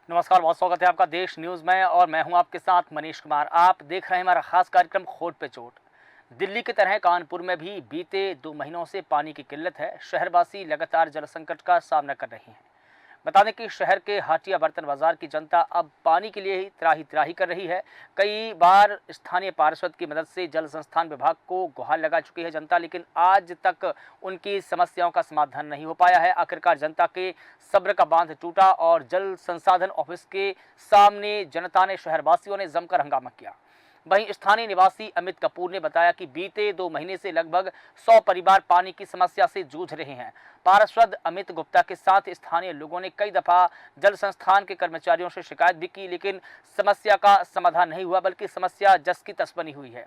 नमस्कार, बहुत स्वागत है आपका देश न्यूज़ में और मैं हूं आपके साथ मनीष कुमार। आप देख रहे हैं हमारा खास कार्यक्रम खोट पे चोट। दिल्ली की तरह कानपुर में भी बीते 2 महीनों से पानी की किल्लत है। शहरवासी लगातार जल संकट का सामना कर रहे हैं। बता दें कि शहर के हाटिया बर्तन बाजार की जनता अब पानी के लिए ही त्राही त्राही कर रही है। कई बार स्थानीय पार्षद की मदद से जल संस्थान विभाग को गुहार लगा चुकी है जनता, लेकिन आज तक उनकी समस्याओं का समाधान नहीं हो पाया है। आखिरकार जनता के सब्र का बांध टूटा और जल संसाधन ऑफिस के सामने जनता ने शहरवासियों ने जमकर हंगामा किया। वहीं स्थानीय निवासी अमित कपूर ने बताया कि बीते 2 महीने से लगभग 100 परिवार पानी की समस्या से जूझ रहे हैं। पार्षद अमित गुप्ता के साथ स्थानीय लोगों ने कई दफा जल संस्थान के कर्मचारियों से शिकायत भी की, लेकिन समस्या का समाधान नहीं हुआ, बल्कि समस्या जस की तस बनी हुई है।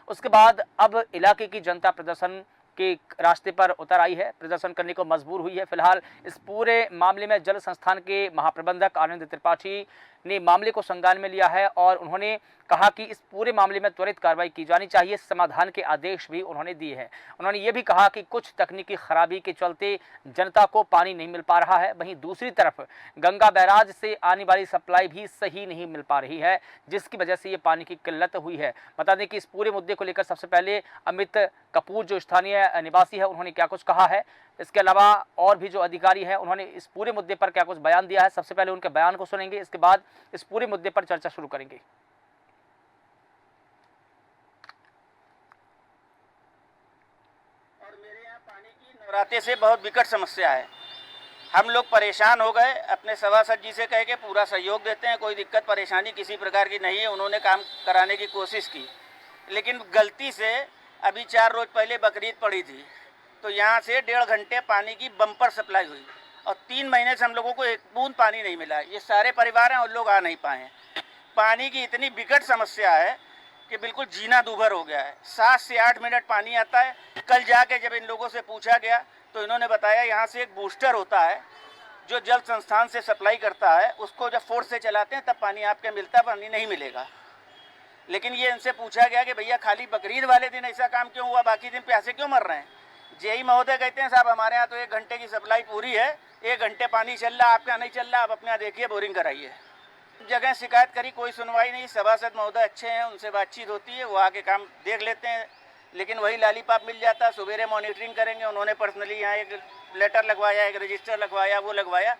उसके बाद अब इलाके की जनता प्रदर्शन के रास्ते पर उतर आई है, प्रदर्शन करने को मजबूर हुई है। फिलहाल इस पूरे मामले में जल संस्थान के महाप्रबंधक आनंद त्रिपाठी ने मामले को संज्ञान में लिया है और उन्होंने कहा कि इस पूरे मामले में त्वरित कार्रवाई की जानी चाहिए। समाधान के आदेश भी उन्होंने दिए हैं। उन्होंने ये भी कहा कि कुछ तकनीकी खराबी के चलते जनता को पानी नहीं मिल पा रहा है। वहीं दूसरी तरफ गंगा बैराज से आने वाली सप्लाई भी सही नहीं मिल पा रही है, जिसकी वजह से ये पानी की किल्लत हुई है। बता दें कि इस पूरे मुद्दे को लेकर सबसे पहले अमित कपूर जो स्थानीय निवासी है उन्होंने क्या कुछ कहा है, इसके अलावा और भी जो अधिकारी हैं उन्होंने इस पूरे मुद्दे पर क्या कुछ बयान दिया है। सबसे पहले उनके बयान को सुनेंगे, इसके बाद इस पूरे मुद्दे पर चर्चा शुरू करेंगे। और मेरे यहाँ पानी की नवरात्रि से बहुत विकट समस्या है। हम लोग परेशान हो गए, अपने सभासद जी से कह के पूरा सहयोग देते हैं, कोई दिक्कत परेशानी किसी प्रकार की नहीं है। उन्होंने काम कराने की कोशिश की, लेकिन गलती से अभी 4 रोज पहले बकरीद पड़ी थी, तो यहाँ से 1.5 घंटे पानी की बम्पर सप्लाई हुई और 3 महीने से हम लोगों को एक बूंद पानी नहीं मिला। ये सारे परिवार हैं और लोग आ नहीं पाए हैं। पानी की इतनी विकट समस्या है कि बिल्कुल जीना दूभर हो गया है। 7 से 8 मिनट पानी आता है। कल जाके जब इन लोगों से पूछा गया तो इन्होंने बताया यहाँ से एक बूस्टर होता है जो जल संस्थान से सप्लाई करता है, उसको जब फोर्स से चलाते हैं तब पानी आपके मिलता, पानी नहीं मिलेगा। लेकिन ये इनसे पूछा गया कि भैया खाली बकरीद वाले दिन ऐसा काम क्यों हुआ, बाकी दिन प्यासे क्यों मर रहे हैं। जेई महोदय कहते हैं साहब हमारे यहाँ तो 1 घंटे की सप्लाई पूरी है, 1 घंटे पानी चल रहा, आपके यहाँ नहीं चल रहा, आप अपने यहाँ देखिए बोरिंग कराइए। जगह शिकायत करी, कोई सुनवाई नहीं। सभासद महोदय अच्छे हैं, उनसे बातचीत होती है, वो आके काम देख लेते हैं, लेकिन वही लालीपाप मिल जाता। सवेरे मॉनिटरिंग करेंगे, उन्होंने पर्सनली यहाँ एक लेटर लगवाया, एक रजिस्टर लगवाया, वो लगवाया,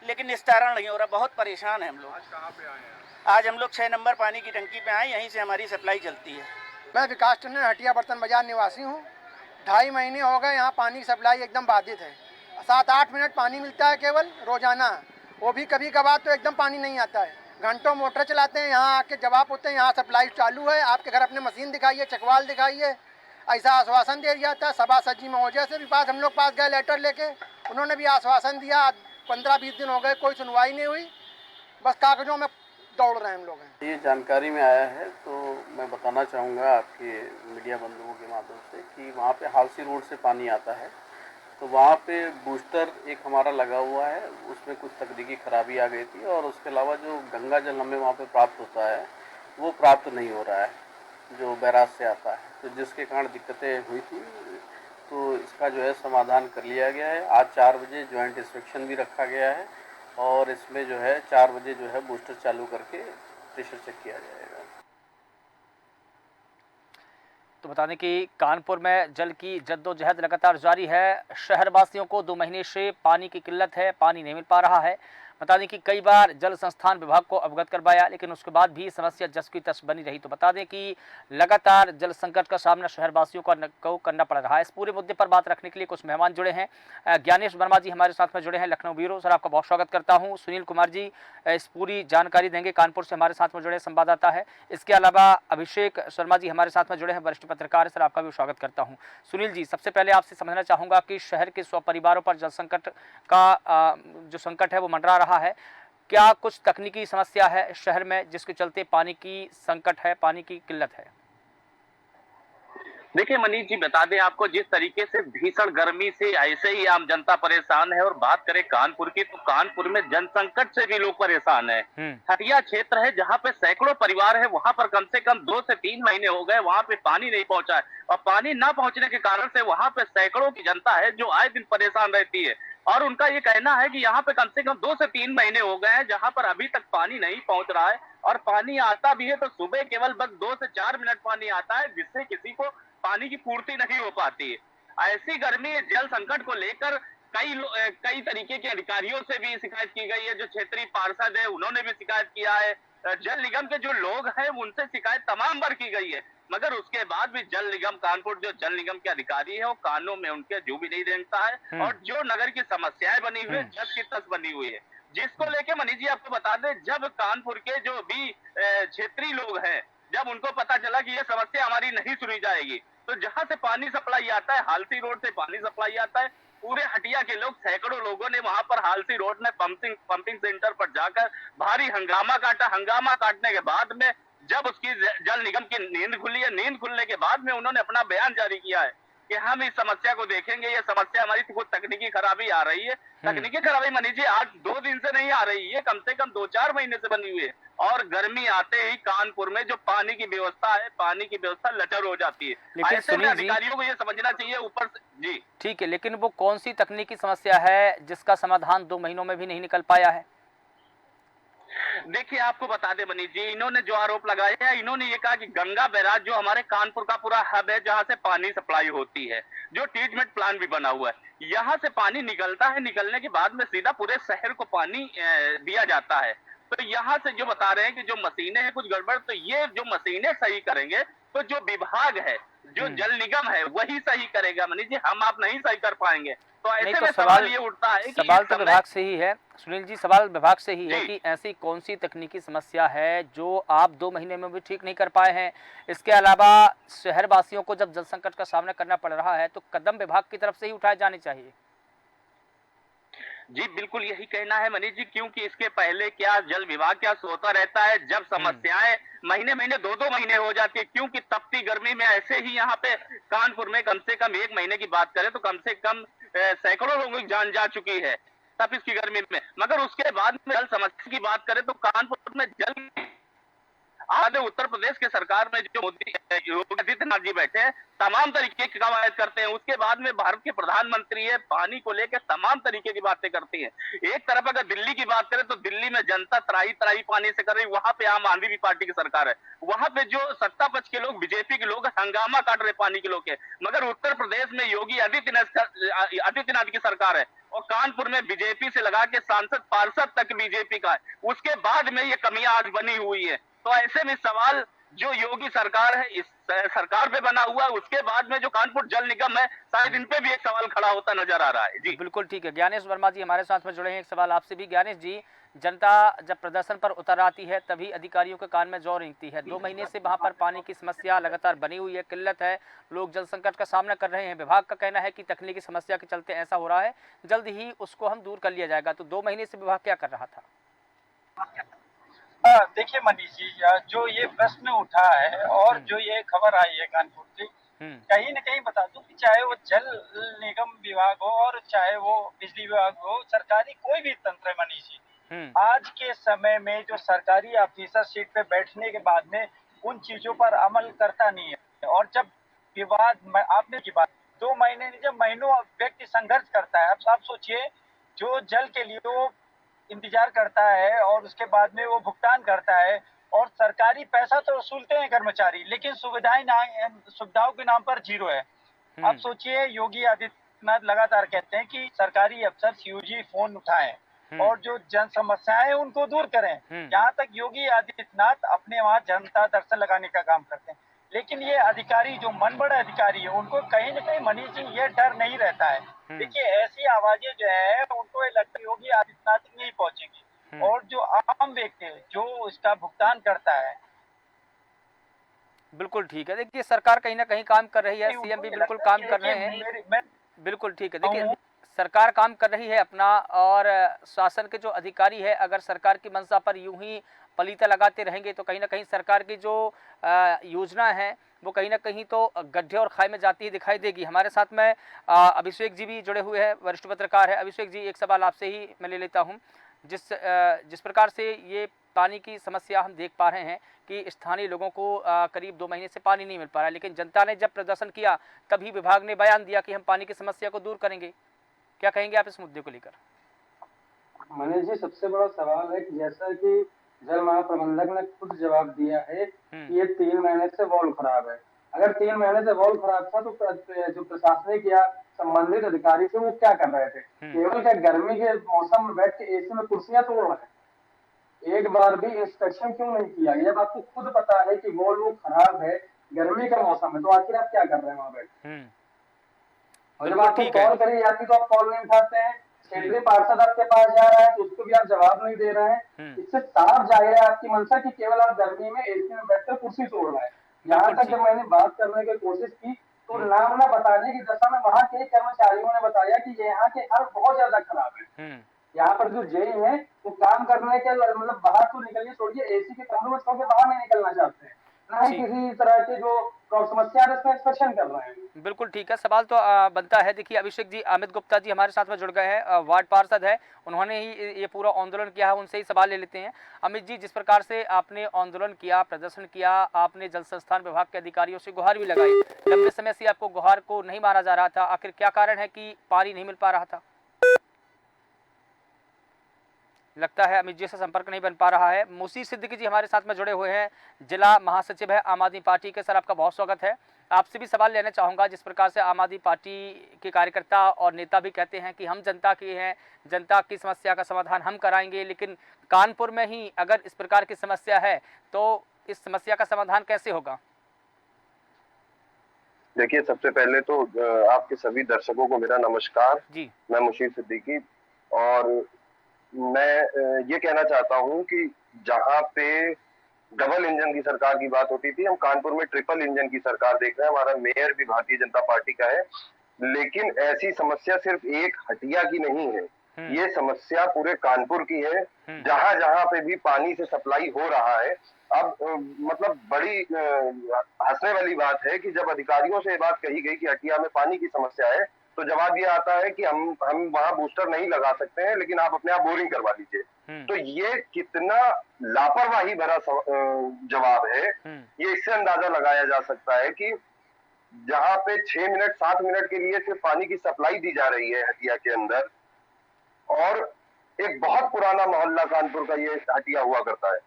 लेकिन निस्तारण नहीं हो रहा। बहुत परेशान है हम लोग। आज कहाँ पे आए हैं? आज हम लोग 6 नंबर पानी की टंकी पे आए, यहीं से हमारी सप्लाई चलती है। मैं विकास टंडन हटिया बर्तन बाजार निवासी हूँ। 2.5 महीने हो गए यहाँ पानी की सप्लाई एकदम बाधित है। 7-8 मिनट पानी मिलता है केवल रोजाना, वो भी कभी कभार तो एकदम पानी नहीं आता है। घंटों मोटर चलाते हैं, यहाँ आके जवाब होते हैं यहाँ सप्लाई चालू है, आपके घर अपने मशीन दिखाइए, चकवाल दिखाइए, ऐसा आश्वासन दिया जाता है। सभासद जी महोदय से भी हम लोग पास गए लेटर लेके, उन्होंने भी आश्वासन दिया। 15-20 दिन हो गए, कोई सुनवाई नहीं हुई, बस कागजों में दौड़ रहे हैं हम लोग। ये जानकारी में आया है तो मैं बताना चाहूँगा आपके मीडिया बंधुओं के माध्यम से कि वहाँ पे हालसी रोड से पानी आता है, तो वहाँ पे बूस्टर एक हमारा लगा हुआ है, उसमें कुछ तकनीकी खराबी आ गई थी और उसके अलावा जो गंगा जल हमें वहाँ पे प्राप्त होता है वो प्राप्त नहीं हो रहा है, जो बैराज से आता है, तो जिसके कारण दिक्कतें हुई थी। तो इसका जो है समाधान कर लिया गया है। आज 4 बजे ज्वाइंट इंस्पेक्शन भी रखा गया है और इसमें जो है 4 बजे जो है बूस्टर चालू करके प्रेशर चेक किया जाएगा। तो बता दें कि कानपुर में जल की जद्दोजहद लगातार जारी है। शहरवासियों को 2 महीने से पानी की किल्लत है, पानी नहीं मिल पा रहा है। बता दें कि कई बार जल संस्थान विभाग को अवगत करवाया, लेकिन उसके बाद भी समस्या जस की तस बनी रही। तो बता दें कि लगातार जल संकट का सामना शहरवासियों को करना पड़ रहा है। इस पूरे मुद्दे पर बात रखने के लिए कुछ मेहमान जुड़े हैं। ज्ञानेश वर्मा जी हमारे साथ में जुड़े हैं लखनऊ ब्यूरो। सर आपका बहुत स्वागत करता हूँ। सुनील कुमार जी इस पूरी जानकारी देंगे, कानपुर से हमारे साथ में जुड़े संवाददाता है। इसके अलावा अभिषेक शर्मा जी हमारे साथ में जुड़े हैं, वरिष्ठ पत्रकार। सर आपका भी स्वागत करता हूँ। सुनील जी, सबसे पहले आपसे समझना चाहूँगा कि शहर के 100 परिवारों पर जल संकट का जो संकट है वो मंडरा रहा है। क्या कुछ तकनीकी समस्या है शहर में जिसके चलते पानी की संकट है, पानी की किल्लत है? देखिए मनीष जी, बता दें आपको, जिस तरीके से भीषण गर्मी से ऐसे ही आम जनता परेशान है। और बात करें कानपुर की, तो कानपुर में जन संकट से भी लोग परेशान है। हटिया क्षेत्र है जहां पे सैकड़ों परिवार है, वहां पर कम से कम 2 से 3 महीने हो गए वहां पे पानी नहीं पहुंचा है। और पानी ना पहुंचने के कारण से वहां पे सैकड़ों की जनता है जो आए दिन परेशान रहती है। और उनका ये कहना है कि यहाँ पे कम से कम 2 से 3 महीने हो गए हैं जहाँ पर अभी तक पानी नहीं पहुंच रहा है, और पानी आता भी है तो सुबह केवल बस 2 से 4 मिनट पानी आता है, जिससे किसी को पानी की पूर्ति नहीं हो पाती है। ऐसी गर्मी जल संकट को लेकर कई तरीके के अधिकारियों से भी शिकायत की गई है। जो क्षेत्रीय पार्षद है उन्होंने भी शिकायत किया है, जल निगम के जो लोग हैं उनसे शिकायत तमाम बार की गई है, मगर उसके बाद भी जल निगम कानपुर जो जल निगम के अधिकारी है वो कानों में उनके जू भी नहीं रेंगता है, और जो नगर की समस्याएं बनी हुई है जस की तस बनी हुई है, जिसको लेके मनीष जी आपको बता दें, जब कानपुर के जो भी क्षेत्रीय लोग हैं, जब उनको पता चला कि ये समस्या हमारी नहीं सुनी जाएगी, तो जहां से पानी सप्लाई आता है, हालसी रोड से पानी सप्लाई आता है, पूरे हटिया के लोग, सैकड़ों लोगों ने वहां पर हालसी रोड में पंपिंग सेंटर पर जाकर भारी हंगामा काटा। हंगामा काटने के बाद में जब उसकी जल निगम की नींद खुली है, नींद खुलने के बाद में उन्होंने अपना बयान जारी किया है कि हम इस समस्या को देखेंगे, ये समस्या हमारी कुछ तकनीकी खराबी आ रही है। तकनीकी खराबी मानी जी आज 2 दिन से नहीं आ रही है, कम से कम 2-4 महीने से बनी हुई है, और गर्मी आते ही कानपुर में जो पानी की व्यवस्था है, पानी की व्यवस्था लचर हो जाती है। लेकिन ऐसे में सुनील जी, अधिकारियों को ये समझना चाहिए ऊपर से जी। ठीक है, लेकिन वो कौन सी तकनीकी समस्या है जिसका समाधान 2 महीनों में भी नहीं निकल पाया है? देखिए आपको बता दें मनीष जी, इन्होंने जो आरोप लगाया है, इन्होंने ये कहा कि गंगा बैराज जो हमारे कानपुर का पूरा हब है, जहां से पानी सप्लाई होती है, जो ट्रीटमेंट प्लांट भी बना हुआ है, यहाँ से पानी निकलता है, निकलने के बाद में सीधा पूरे शहर को पानी दिया जाता है। तो यहाँ से जो बता रहे हैं कि जो मशीनें हैं कुछ गड़बड़, तो ये जो मशीनें सही करेंगे तो जो विभाग है, जो जल निगम है वही सही करेगा मनीष जी, हम आप नहीं सही कर पाएंगे। तो नहीं, ऐसे तो में सवाल ये उठता है कि सवाल इस तो समय विभाग से ही है सुनील जी, सवाल विभाग से ही है जी। कि ऐसी कौन सी तकनीकी समस्या है जो आप 2 महीने में भी ठीक नहीं कर पाए हैं। इसके अलावा शहर वासियों को जब जल संकट का सामना करना पड़ रहा है तो कदम विभाग की तरफ से ही उठाए जाने चाहिए। जी बिल्कुल यही कहना है मनीष जी, क्योंकि इसके पहले क्या जल विभाग क्या सोता रहता है, जब समस्याएं महीने 2-2 महीने हो जाती है, क्योंकि तपती गर्मी में ऐसे ही यहाँ पे कानपुर में कम से कम 1 महीने की बात करें तो कम से कम सैकड़ों लोगों की जान जा चुकी है तपिश की गर्मी में। मगर उसके बाद में जल समस्या की बात करें तो कानपुर में जल आधे उत्तर प्रदेश के सरकार में जो मोदी योगी आदित्यनाथ जी बैठे हैं, तमाम तरीके की कवायद करते हैं। उसके बाद में भारत के प्रधानमंत्री है, पानी को लेकर तमाम तरीके की बातें करती हैं। एक तरफ अगर दिल्ली की बात करें तो दिल्ली में जनता त्राही त्राही पानी से कर रही, वहां पे आम आदमी पार्टी की सरकार है, वहां पे जो सत्ता पक्ष के लोग, बीजेपी के लोग हंगामा काट रहे पानी के लोग के। मगर उत्तर प्रदेश में योगी आदित्यनाथ की सरकार है, और कानपुर में बीजेपी से लगा के सांसद पार्षद तक बीजेपी का है। उसके बाद में ये कमियां आज बनी हुई है। तो ऐसे में सवाल जो योगी सरकार है, इस सरकार पे बना हुआ है, उसके बाद में जो कानपुर जल निगम है, शायद इन पे भी एक सवाल खड़ा होता नजर आ रहा है। जी बिल्कुल ठीक है। ज्ञानेश वर्मा जी हमारे साथ में जुड़े हैं, एक सवाल आपसे भी। ज्ञानेश जी, जनता जब प्रदर्शन पर उतर आती है तभी अधिकारियों के कान में जौ रेंगती है। 2 महीने से वहां पर पानी की समस्या लगातार बनी हुई है, किल्लत है, लोग जल संकट का सामना कर रहे हैं। विभाग का कहना है कि तकनीकी समस्या के चलते ऐसा हो रहा है, जल्द ही उसको हम दूर कर लिया जाएगा। तो 2 महीने से विभाग क्या कर रहा था? देखिए मनीष जी, जो ये प्रश्न उठा है और जो ये खबर आई है कानपुर से, कहीं न कहीं बता दूं कि चाहे वो जल निगम विभाग हो और चाहे वो बिजली विभाग हो, सरकारी कोई भी तंत्र है मनीष जी, आज के समय में जो सरकारी ऑफिसर सीट पे बैठने के बाद में उन चीजों पर अमल करता नहीं है। और जब विवाद, आपने की बात 2 महीने नहीं, जब महीनों व्यक्ति संघर्ष करता है। अब आप सोचिए, जो जल के लिए वो इंतजार करता है और उसके बाद में वो भुगतान करता है, और सरकारी पैसा तो वसूलते हैं कर्मचारी, लेकिन सुविधाओं के नाम पर जीरो है। अब सोचिए, योगी आदित्यनाथ लगातार कहते हैं कि सरकारी अफसर सीओजी फोन उठाएं और जो जन समस्याएं उनको दूर करें। यहाँ तक योगी आदित्यनाथ अपने वहाँ जनता दर्शन लगाने का काम करते हैं, लेकिन ये अधिकारी जो मन बड़े अधिकारी है, उनको कहीं न कहीं मनीष जी ये डर नहीं रहता है। देखिए, ऐसी आवाजें जो है उनको ये लगता है योगी आदित्यनाथ तक नहीं पहुंचेगी, और जो आम व्यक्ति है जो इसका भुगतान करता है। बिल्कुल ठीक है। देखिए, सरकार कहीं ना कहीं काम कर रही है, सीएम भी बिल्कुल काम कर रहे हैं। बिल्कुल ठीक है। देखिए, सरकार काम कर रही है अपना, और शासन के जो अधिकारी है अगर सरकार की मंशा पर यूं ही पलीता लगाते रहेंगे तो कहीं ना कहीं सरकार की जो योजना है वो कहीं ना कहीं तो गड्ढे और खाई में जाती ही दिखाई देगी। हमारे साथ में अभिषेक जी भी जुड़े हुए हैं, वरिष्ठ पत्रकार है। अभिषेक जी, एक सवाल आपसे ही मैं ले लेता हूं। जिस प्रकार से ये पानी की समस्या हम देख पा रहे हैं कि स्थानीय लोगों को करीब 2 महीने से पानी नहीं मिल पा रहा है, लेकिन जनता ने जब प्रदर्शन किया तभी विभाग ने बयान दिया कि हम पानी की समस्या को दूर करेंगे। क्या कहेंगे आप इस मुद्दे को लेकर? मनीष जी, सबसे बड़ा सवाल है कि जैसा कि जल महाप्रबंधक ने खुद जवाब दिया है कि ये 3 महीने से वॉल्व खराब है। अगर 3 महीने से वॉल्व खराब था तो जो प्रशासनिक या संबंधित अधिकारी थे वो क्या कर रहे थे? केवल क्या गर्मी के मौसम में बैठ के एसी में कुर्सियां तोड़ रहे हैं? एक बार भी इंस्पेक्शन क्यों नहीं किया? जब आपको खुद पता है कि वॉल्व खराब है, गर्मी का मौसम है, तो आखिर आप क्या कर रहे हैं वहां बैठ? और जब आपको कॉल करी जाती तो आप कॉल नहीं उठाते हैं। क्षेत्रीय पार्षद आपके पास जा रहा है तो उसको भी आप जवाब नहीं दे रहे हैं। इससे साफ जाहिर है आपकी मंशा कि केवल आप गर्मी में एसी में बैठकर कुर्सी तोड़ रहे हैं। यहाँ तक जब मैंने बात करने की कोशिश की तो नाम न बताने की दशा में वहाँ के कर्मचारियों ने बताया कि यहाँ के हाल बहुत ज्यादा खराब है। यहाँ पर जो जेई है वो काम करने के मतलब बाहर तो निकलिए, छोड़िए एसी के कमरों में छोड़ के बाहर नहीं निकलना चाहते हैं, ना ही किसी तरह के जो समस्या है उसमें इंस्पेक्शन कर रहे हैं। बिल्कुल ठीक है, सवाल तो बनता है। देखिए अभिषेक जी, अमित गुप्ता जी हमारे साथ में जुड़ गए हैं, वार्ड पार्षद है, उन्होंने ही ये पूरा आंदोलन किया है, उनसे ही सवाल ले लेते हैं। अमित जी, जिस प्रकार से आपने आंदोलन किया, प्रदर्शन किया, आपने जल संस्थान विभाग के अधिकारियों से गुहार भी लगाई, लंबे समय से आपको गुहार को नहीं माना जा रहा था, आखिर क्या कारण है कि पानी नहीं मिल पा रहा था? लगता है अमित जी से संपर्क नहीं बन पा रहा है। मुसीर सिद्दीकी जी हमारे साथ में जुड़े हुए हैं, जिला महासचिव है आम आदमी पार्टी के। सर, आपका बहुत स्वागत है। आपसे भी सवाल लेना चाहूँगा, जिस प्रकार से आम आदमी पार्टी के कार्यकर्ता और नेता भी कहते हैं कि हम जनता के हैं, जनता की समस्या का समाधान हम कराएंगे, लेकिन कानपुर में ही अगर इस प्रकार की समस्या है तो इस समस्या का समाधान कैसे होगा? देखिए, सबसे पहले तो आपके सभी दर्शकों को मेरा नमस्कार जी। मैं मुशीर सिद्दीकी, और मैं ये कहना चाहता हूँ कि जहाँ पे डबल इंजन की सरकार की बात होती थी, हम कानपुर में ट्रिपल इंजन की सरकार देख रहे हैं। हमारा मेयर भी भारतीय जनता पार्टी का है, लेकिन ऐसी समस्या सिर्फ एक हटिया की नहीं है, ये समस्या पूरे कानपुर की है। जहाँ जहाँ पे भी पानी से सप्लाई हो रहा है, अब मतलब बड़ी हंसने वाली बात है कि जब अधिकारियों से ये बात कही गई कि हटिया में पानी की समस्या है, तो जवाब ये आता है कि हम वहां बूस्टर नहीं लगा सकते हैं, लेकिन आप अपने आप बोरिंग करवा लीजिए। तो ये कितना लापरवाही भरा जवाब है, ये इससे अंदाजा लगाया जा सकता है कि जहां पे 6 मिनट 7 मिनट के लिए सिर्फ पानी की सप्लाई दी जा रही है हटिया के अंदर, और एक बहुत पुराना मोहल्ला कानपुर का ये हटिया हुआ करता है।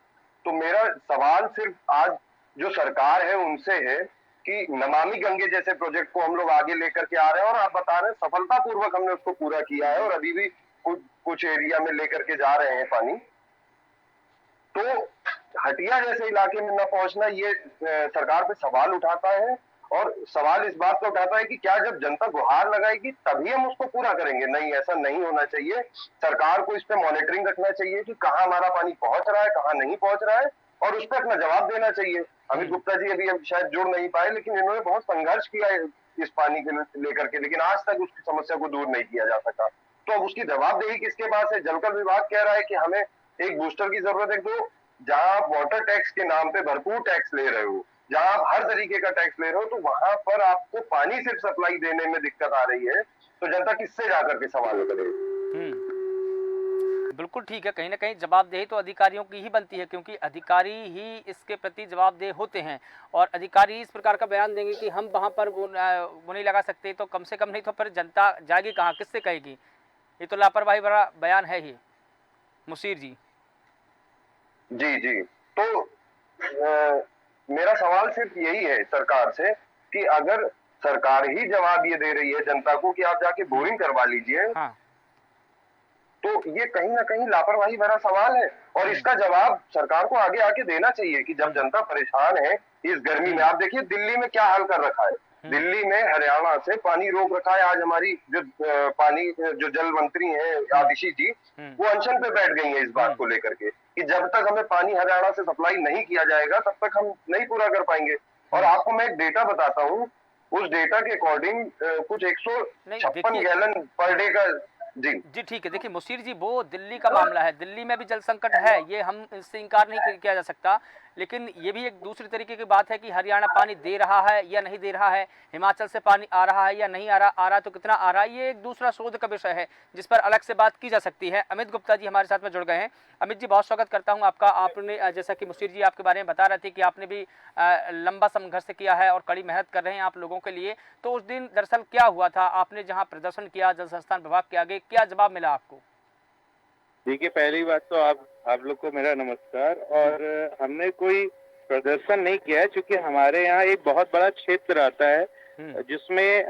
तो मेरा सवाल सिर्फ आज जो सरकार है उनसे है कि नमामि गंगे जैसे प्रोजेक्ट को हम लोग आगे लेकर के आ रहे हैं, और आप बता रहे हैं सफलतापूर्वक हमने उसको पूरा किया है, और अभी भी कुछ एरिया में लेकर के जा रहे हैं पानी। तो हटिया जैसे इलाके में न पहुंचना, ये सरकार पे सवाल उठाता है, और सवाल इस बात का उठाता है कि क्या जब जनता गुहार लगाएगी तभी हम उसको पूरा करेंगे? नहीं, ऐसा नहीं होना चाहिए। सरकार को इस पे मॉनिटरिंग रखना चाहिए कि कहाँ हमारा पानी पहुंच रहा है, कहाँ नहीं पहुंच रहा है, और उस पर अपना जवाब देना चाहिए। अमित गुप्ता जी अभी शायद जुड़ नहीं पाए, लेकिन इन्होंने बहुत संघर्ष किया है इस पानी के लेकर के, लेकिन आज तक उसकी समस्या को दूर नहीं किया जा सका। तो अब उसकी जवाबदेही किसके पास है? जलकर विभाग कह रहा है कि हमें एक बूस्टर की जरूरत है। तो जहां आप वाटर टैक्स के नाम पे भरपूर टैक्स ले रहे हो, जहां आप हर तरीके का टैक्स ले रहे हो, तो वहां पर आपको पानी सिर्फ सप्लाई देने में दिक्कत आ रही है, तो जनता किससे जाकर के सवाल करे? बिल्कुल ठीक है, कहीं ना कहीं जवाबदेही तो अधिकारियों की ही बनती है, क्योंकि अधिकारी ही इसके प्रति जवाबदेह होते हैं, और अधिकारी इस प्रकार का बयान देंगे कि हम वहाँ पर वो नहीं लगा सकते, तो कम से कम नहीं तो फिर जनता जाएगी कहाँ, किससे कहेगी? ये तो लापरवाही भरा बयान है ही। मुशीर जी। जी, तो मेरा सवाल सिर्फ यही है सरकार से कि अगर सरकार ही जवाब ये दे रही है जनता को कि आप जाके बोरिंग करवा लीजिए, हाँ। तो ये कहीं ना कहीं लापरवाही भरा सवाल है, और इसका जवाब सरकार को आगे आके देना चाहिए कि जब जनता परेशान है इस गर्मी में। आप देखिए दिल्ली में क्या हाल कर रखा है, दिल्ली में हरियाणा से पानी रोक रखा है। आज हमारी जो जल मंत्री हैं आतिशी जी, वो अनशन पे बैठ गई हैं इस बात को लेकर के कि जब तक हमें पानी हरियाणा से सप्लाई नहीं किया जाएगा तब तक हम नहीं पूरा कर पाएंगे। और आपको मैं एक डेटा बताता हूँ, उस डेटा के अकॉर्डिंग कुछ 156 गैलन पर डे का जी ठीक है। देखिए मुशीर जी, वो दिल्ली का मामला है, दिल्ली में भी जल संकट है, ये हम इससे इनकार नहीं किया जा सकता, लेकिन ये भी एक दूसरी तरीके की बात है कि हरियाणा पानी दे रहा है या नहीं दे रहा है, हिमाचल से पानी आ रहा है या नहीं आ रहा तो कितना आ रहा है, ये एक दूसरा शोध का विषय है जिस पर अलग से बात की जा सकती है। अमित गुप्ता जी हमारे साथ में जुड़ गए हैं। अमित जी, बहुत स्वागत करता हूँ आपका। आपने जैसा कि मुशीर जी आपके बारे में बता रहे थे कि आपने भी लंबा संघर्ष किया है और कड़ी मेहनत कर रहे हैं आप लोगों के लिए, तो उस दिन दरअसल क्या हुआ था? आपने जहाँ प्रदर्शन किया जल संस्थान विभाग के आगे, क्या जवाब मिला आपको? देखिए, पहली बात तो आप लोग को मेरा नमस्कार। और हमने कोई प्रदर्शन नहीं किया है, क्योंकि हमारे यहाँ एक बहुत बड़ा क्षेत्र आता है जिसमें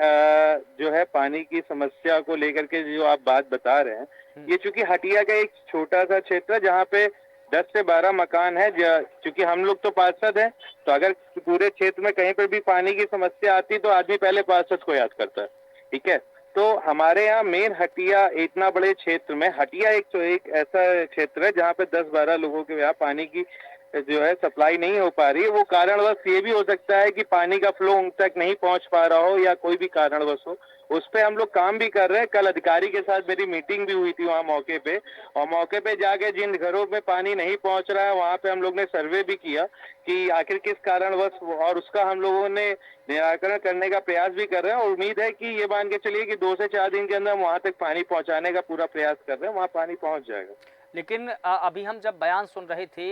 जो है पानी की समस्या को लेकर के जो आप बात बता रहे हैं, ये चूंकि हटिया का एक छोटा सा क्षेत्र है जहाँ पे 10 से 12 मकान है। चूंकि हम लोग तो पार्षद हैं, तो अगर पूरे क्षेत्र में कहीं पर भी पानी की समस्या आती तो आदमी पहले पार्षद को याद करता है, ठीक है। तो हमारे यहाँ मेन हटिया, इतना बड़े क्षेत्र में हटिया एक ऐसा क्षेत्र है जहाँ पे 10-12 लोगों के यहाँ पानी की जो है सप्लाई नहीं हो पा रही है। वो कारणवश ये भी हो सकता है कि पानी का फ्लो उन तक नहीं पहुंच पा रहा हो या कोई भी कारणवश हो। उस पे हम लोग काम भी कर रहे हैं। कल अधिकारी के साथ मेरी मीटिंग भी हुई थी वहाँ मौके पे, और मौके पे जाके जिन घरों में पानी नहीं पहुंच रहा है वहाँ पे हम लोग ने सर्वे भी किया कि आखिर किस कारणवश, और उसका हम लोगों ने निराकरण करने का प्रयास भी कर रहे हैं। और उम्मीद है कि ये मान के चलिए कि 2 से 4 दिन के अंदर वहाँ तक पानी पहुँचाने का पूरा प्रयास कर रहे हैं, वहाँ पानी पहुँच जाएगा। लेकिन अभी हम जब बयान सुन रहे थे,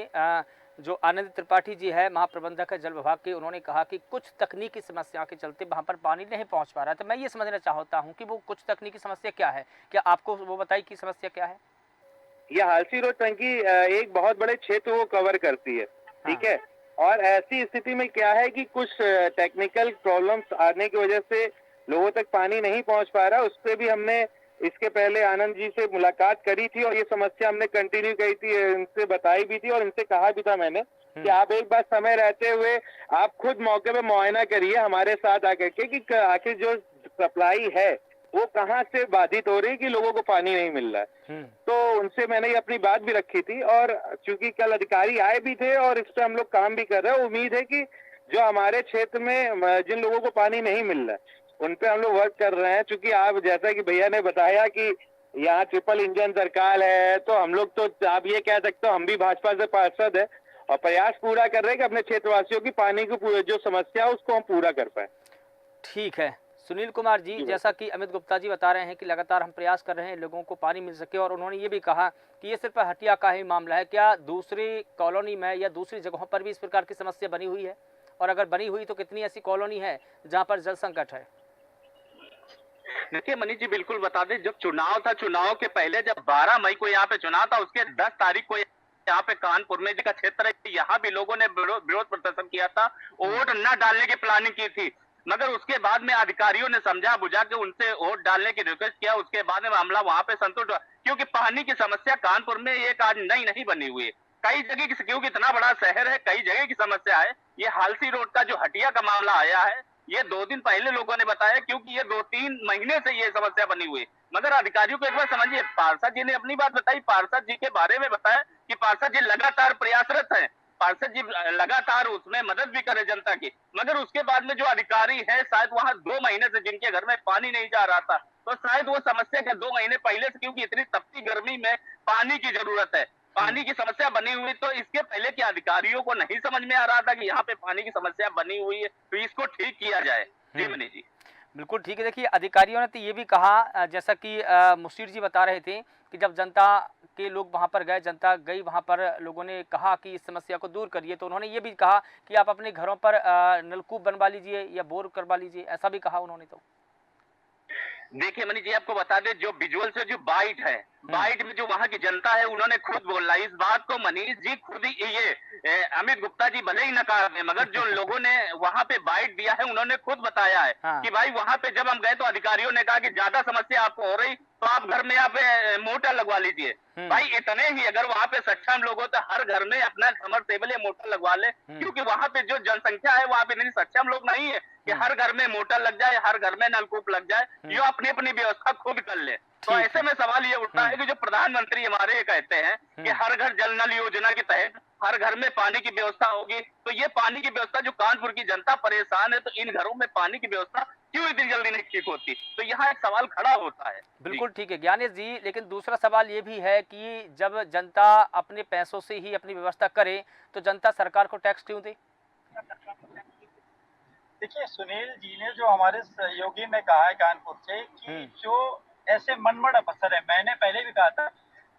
जो आनंद त्रिपाठी जी है, महाप्रबंधक है जल विभाग के, उन्होंने कहा कि कुछ तकनीकी समस्या के चलते वहां पर पानी नहीं पहुंच पा रहा। तो मैं ये समझना चाहता हूं कि वो कुछ तकनीकी समस्या क्या है, क्या आपको वो बताइए कि समस्या क्या है? ये हालसी रोड टंकी एक बहुत बड़े क्षेत्र को कवर करती है, ठीक है। और ऐसी स्थिति में क्या है कि कुछ टेक्निकल प्रॉब्लम्स आने की वजह से लोगों तक पानी नहीं पहुंच पा रहा। उस पर भी हमने इसके पहले आनंद जी से मुलाकात करी थी और ये समस्या हमने कंटिन्यू करी थी, इनसे बताई भी थी और इनसे कहा भी था मैंने कि आप एक बार समय रहते हुए आप खुद मौके पे मुआयना करिए हमारे साथ आकर के कि आखिर जो सप्लाई है वो कहाँ से बाधित हो रही है कि लोगों को पानी नहीं मिल रहा है। तो उनसे मैंने ये अपनी बात भी रखी थी, और चूंकि कल अधिकारी आए भी थे और इस पे हम लोग काम भी कर रहे हैं। उम्मीद है कि जो हमारे क्षेत्र में जिन लोगों को पानी नहीं मिल रहा है उन पे हम लोग वर्क कर रहे हैं। चूंकि आप जैसा कि भैया ने बताया कि यहाँ ट्रिपल इंजन सरकार है, तो हम लोग तो आप ये कह सकते हो हम भी भाजपा से पार्षद है और प्रयास पूरा कर रहे हैं कि अपने क्षेत्रवासियों की पानी की जो समस्या है उसको हम पूरा कर पाए। ठीक है सुनील कुमार जी, जैसा कि अमित गुप्ता जी बता रहे हैं कि लगातार हम प्रयास कर रहे हैं लोगों को पानी मिल सके, और उन्होंने ये भी कहा कि ये सिर्फ हटिया का ही मामला है। क्या दूसरी कॉलोनी में या दूसरी जगहों पर भी इस प्रकार की समस्या बनी हुई है, और अगर बनी हुई तो कितनी ऐसी कॉलोनी है जहाँ पर जल संकट है? देखिए मनीष जी, बिल्कुल बता दें, जब चुनाव था, चुनाव के पहले जब 12 मई को यहाँ पे चुनाव था, उसके 10 तारीख को यहाँ पे कानपुर में का क्षेत्र है, यहाँ भी लोगों ने विरोध प्रदर्शन किया था, वोट न डालने की प्लानिंग की थी। मगर उसके बाद में अधिकारियों ने समझा बुझा के उनसे वोट डालने की रिक्वेस्ट किया। उसके बाद में मामला वहां पे संतुष्ट हुआ, क्योंकि पानी की समस्या कानपुर में एक आज नई नहीं बनी हुई है, कई जगह की, क्योंकि इतना बड़ा शहर है, कई जगह की समस्या है। ये हालसी रोड का जो हटिया का मामला आया है, ये 2 दिन पहले लोगों ने बताया, क्योंकि ये 2-3 महीने से ये समस्या बनी हुई है। मगर अधिकारियों को एक बार समझिए, पार्षद जी ने अपनी बात बताई, पार्षद जी के बारे में बताया कि पार्षद जी लगातार प्रयासरत है, पार्षद जी लगातार उसमें मदद भी करे जनता की। मगर उसके बाद में जो अधिकारी है, शायद वहां 2 महीने से जिनके घर में पानी नहीं जा रहा था, तो शायद वो समस्या के 2 महीने पहले से, क्योंकि इतनी तपती गर्मी में पानी की जरूरत है, पानी की समस्या बनी हुई, तो इसके पहले के अधिकारियों को नहीं समझ में आ रहा था कि यहाँ पे पानी की समस्या बनी हुई है, तो इसको ठीक किया जाए। जी मनीष जी, बिल्कुल ठीक है। देखिए अधिकारियों ने तो ये भी कहा, जैसा कि मुशीर जी बता रहे थे कि जब जनता के लोग वहां पर गए, जनता गई वहां पर, लोगों ने कहा कि इस समस्या को दूर करिए, तो उन्होंने ये भी कहा कि आप अपने घरों पर नलकूप बनवा लीजिए या बोर करवा लीजिए, ऐसा भी कहा उन्होंने। तो देखिए मनीष जी, आपको बता दें, जो विजुअल से जो बाइट है, बाइट में जो वहां की जनता है उन्होंने खुद बोला इस बात को। मनीष जी खुद ही, ये अमित गुप्ता जी भले ही नकार दें, मगर जो लोगों ने वहां पे बाइट दिया है उन्होंने खुद बताया है कि भाई वहां पे जब हम गए तो अधिकारियों ने कहा कि ज्यादा समस्या आपको हो रही तो आप घर में यहाँ पे मोटर लगवा लीजिए। भाई इतने ही, अगर वहाँ पे सक्षम लोग हो तो हर घर में अपना समरसेबल मोटर लगवा ले, क्योंकि वहाँ पे जो जनसंख्या है वहाँ पे इतनी सक्षम लोग नहीं है कि हर घर में मोटर लग जाए, हर घर में नलकूप लग जाए, ये अपनी अपनी व्यवस्था खुद कर ले। तो ऐसे में सवाल ये उठता है कि जो प्रधानमंत्री हमारे ये कहते हैं कि हर घर जल नल योजना के तहत हर घर में पानी की व्यवस्था होगी, तो ये पानी की व्यवस्था जो कानपुर की जनता परेशान है, तो इन घरों में पानी की व्यवस्था क्यों इतनी जल्दी नहीं ठीक होती? तो यहाँ एक सवाल खड़ा होता है। बिल्कुल ठीक है ज्ञानेश जी, लेकिन दूसरा सवाल ये भी है कि जब जनता अपने पैसों से ही अपनी व्यवस्था करे तो जनता सरकार को टैक्स क्यों दे? देखिए, सुनील जी ने जो हमारे सहयोगी में कहा है कानपुर से कि जो ऐसे मनमड़ अफसर है, मैंने पहले भी कहा था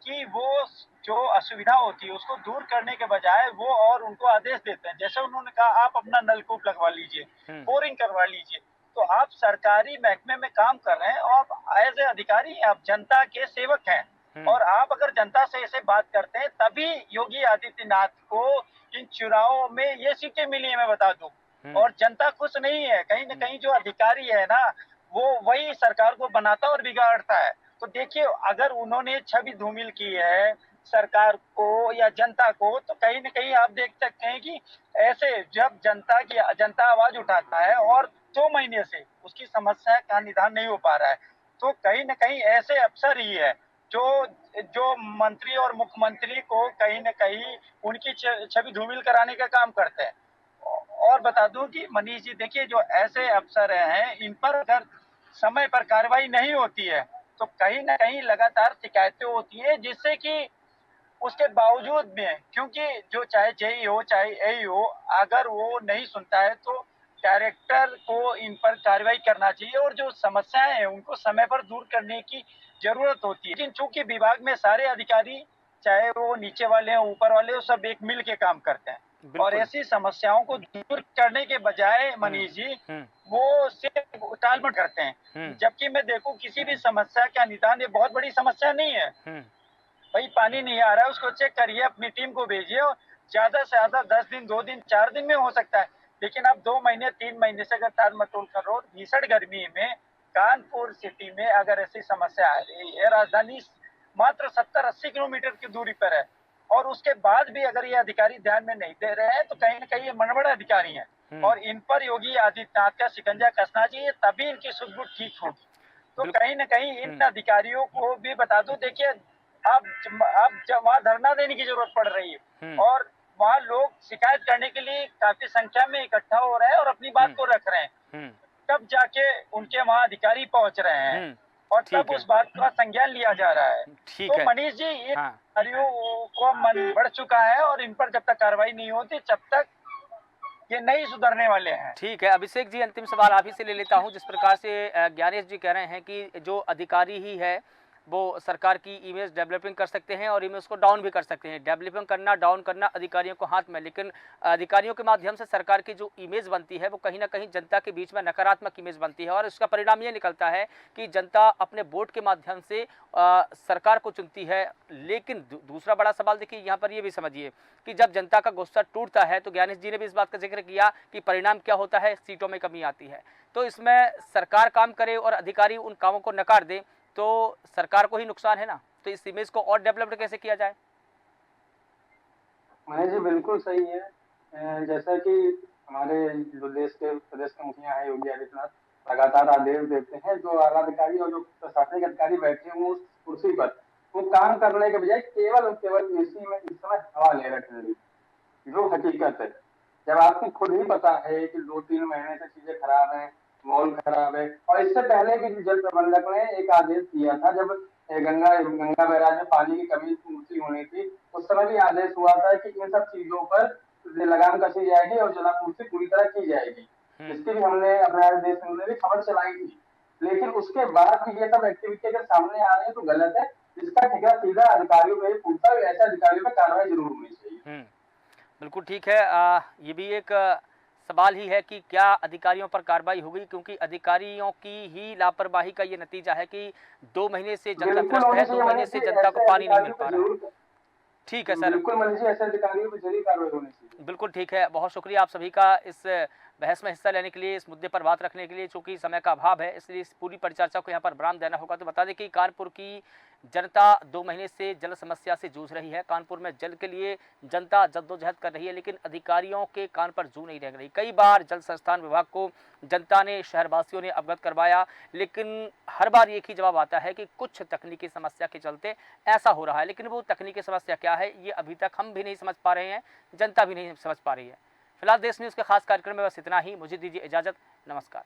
कि वो जो असुविधा होती है उसको दूर करने के बजाय वो और उनको आदेश देते हैं। जैसे उन्होंने कहा आप अपना नलकूप लगवा लीजिए, बोरिंग करवा लीजिए, तो आप सरकारी महकमे में काम कर रहे हैं और एज ए अधिकारी आप जनता के सेवक हैं और आप अगर जनता से ऐसे बात करते हैं तभी योगी आदित्यनाथ को इन चुनावों में ये सीटें मिली है, मैं बता दूं। और जनता खुश नहीं है, कहीं ना कहीं जो अधिकारी है ना वो वही सरकार को बनाता और बिगाड़ता है। तो देखिए, अगर उन्होंने छवि धूमिल की है सरकार को या जनता को, तो कहीं ना कहीं आप देख सकते हैं कि ऐसे जब जनता आवाज उठाता है और 2 महीने से उसकी समस्या का निदान नहीं हो पा रहा है, तो कहीं ना कहीं ऐसे अफसर ही है जो मंत्री और मुख्यमंत्री को कहीं ना कहीं उनकी छवि धूमिल कराने का काम करते हैं। और बता दूं कि मनीष जी देखिए, जो ऐसे अफसर हैं इन पर अगर समय पर कार्रवाई नहीं होती है तो कहीं ना कहीं लगातार शिकायतें होती है, जिससे कि उसके बावजूद में, क्योंकि जो चाहे जेई हो चाहे एई हो, अगर वो नहीं सुनता है तो डायरेक्टर को इन पर कार्रवाई करना चाहिए और जो समस्याएं हैं उनको समय पर दूर करने की जरूरत होती है। लेकिन चूंकि विभाग में सारे अधिकारी, चाहे वो नीचे वाले हो ऊपर वाले हो, सब एक मिल के काम करते हैं और ऐसी समस्याओं को दूर करने के बजाय मनीष जी वो सिर्फ टालमटोल करते हैं। जबकि मैं देखूं किसी भी समस्या का निदान ये बहुत बड़ी समस्या नहीं है। भाई पानी नहीं आ रहा है उसको चेक करिए, अपनी टीम को भेजिए और ज्यादा से ज्यादा 10 दिन 2 दिन 4 दिन में हो सकता है। लेकिन आप 2 महीने 3 महीने से अगर टालमटोल कर रहे हो, भीषण गर्मी में कानपुर सिटी में अगर ऐसी समस्या आ रही है, राजधानी मात्र 70-80 किलोमीटर की दूरी पर है और उसके बाद भी अगर ये अधिकारी ध्यान में नहीं दे रहे हैं तो कहीं ना कहीं ये मनमड़ अधिकारी हैं और इन पर योगी आदित्यनाथ का शिकंजा कसना चाहिए, तभी इनकी सुध-बुध ठीक होगी। तो कहीं ना कहीं इन अधिकारियों को भी बता दो, देखिए आप वहाँ धरना देने की जरूरत पड़ रही है और वहाँ लोग शिकायत करने के लिए काफी संख्या में इकट्ठा हो रहे हैं और अपनी बात को रख रहे हैं, तब जाके उनके वहाँ अधिकारी पहुंच रहे हैं और तब उस बात का संज्ञान लिया जा रहा है। तो मनीष जी, इन अधिकारियों को मन बढ़ चुका है और इन पर जब तक कार्रवाई नहीं होती तब तक ये नहीं सुधरने वाले हैं। ठीक है अभिषेक जी, अंतिम सवाल आप ही से ले लेता हूं। जिस प्रकार से ज्ञानेश जी कह रहे हैं कि जो अधिकारी ही है वो सरकार की इमेज डेवलपिंग कर सकते हैं और इमेज को डाउन भी कर सकते हैं। डेवलपिंग करना, डाउन करना अधिकारियों को हाथ में, लेकिन अधिकारियों के माध्यम से सरकार की जो इमेज बनती है वो कहीं ना कहीं जनता के बीच में नकारात्मक इमेज बनती है और इसका परिणाम ये निकलता है कि जनता अपने वोट के माध्यम से सरकार को चुनती है। लेकिन दूसरा बड़ा सवाल देखिए, यहाँ पर ये भी समझिए कि जब जनता का गुस्सा टूटता है तो ज्ञानेश जी ने भी इस बात का जिक्र किया कि परिणाम क्या होता है, सीटों में कमी आती है। तो इसमें सरकार काम करे और अधिकारी उन कामों को नकार दे तो सरकार को ही नुकसान है ना। तो इस इमेज को और डेवलप्ड कैसे किया जाए? मनीष जी बिल्कुल सही है। जैसा कि हमारे जो देश के प्रदेश के मुखिया है योगी आदित्यनाथ लगातार आदेश देते हैं, जो आला अधिकारी और जो प्रशासनिक अधिकारी बैठे हुए उस कुर्सी पर वो काम करने के बजाय केवल और केवल एसी में इस समय हवा ले रहे ठंडी, जो हकीकत है। जब आपको खुद ही पता है कि 2-3 महीने से चीजें खराब हैं, माहौल खराब है और इससे पहले भी जल प्रबंधक ने एक आदेश दिया था जब गंगा बैराज में पानी की कमी पूर्ति होनी थी, उस समय भी आदेश हुआ था कि इन सब चीजों पर लगाम कसी जाएगी और जलापूर्ति पूरी तरह की जाएगी। इसकी भी हमने अपने देश में भी खबर चलाई थी। लेकिन उसके बाद भी ये सब एक्टिविटी अगर सामने आ रही है तो गलत है। इसका ठेका सीधा अधिकारियों पे पूछता है, ऐसे अधिकारियों पर कार्रवाई जरूर होनी चाहिए। बिल्कुल ठीक है। ये भी एक सवाल ही है कि क्या अधिकारियों पर कार्रवाई होगी, क्योंकि अधिकारियों की ही लापरवाही का ये नतीजा है कि 2 महीने से जनता त्रस्त है, 2 महीने से जनता को पानी नहीं मिल पा रहा है। ठीक है सर, बिल्कुल ऐसे अधिकारियों पर जरूर कार्रवाई होनी चाहिए। बिल्कुल ठीक है। बहुत शुक्रिया आप सभी का इस बहस में हिस्सा लेने के लिए, इस मुद्दे पर बात रखने के लिए। चूंकि समय का अभाव है इसलिए इस पूरी परिचर्चा को यहाँ पर विराम देना होगा। तो बता दें कि कानपुर की जनता 2 महीने से जल समस्या से जूझ रही है। कानपुर में जल के लिए जनता जद्दोजहद कर रही है, लेकिन अधिकारियों के कान पर जू नहीं रह रही। कई बार जल संस्थान विभाग को जनता ने, शहरवासियों ने अवगत करवाया, लेकिन हर बार एक ही जवाब आता है कि कुछ तकनीकी समस्या के चलते ऐसा हो रहा है। लेकिन वो तकनीकी समस्या क्या है ये अभी तक हम भी नहीं समझ पा रहे हैं, जनता भी नहीं समझ पा रही है। फिलहाल देश न्यूज़ के खास कार्यक्रम में बस इतना ही। मुझे दीजिए इजाज़त। नमस्कार।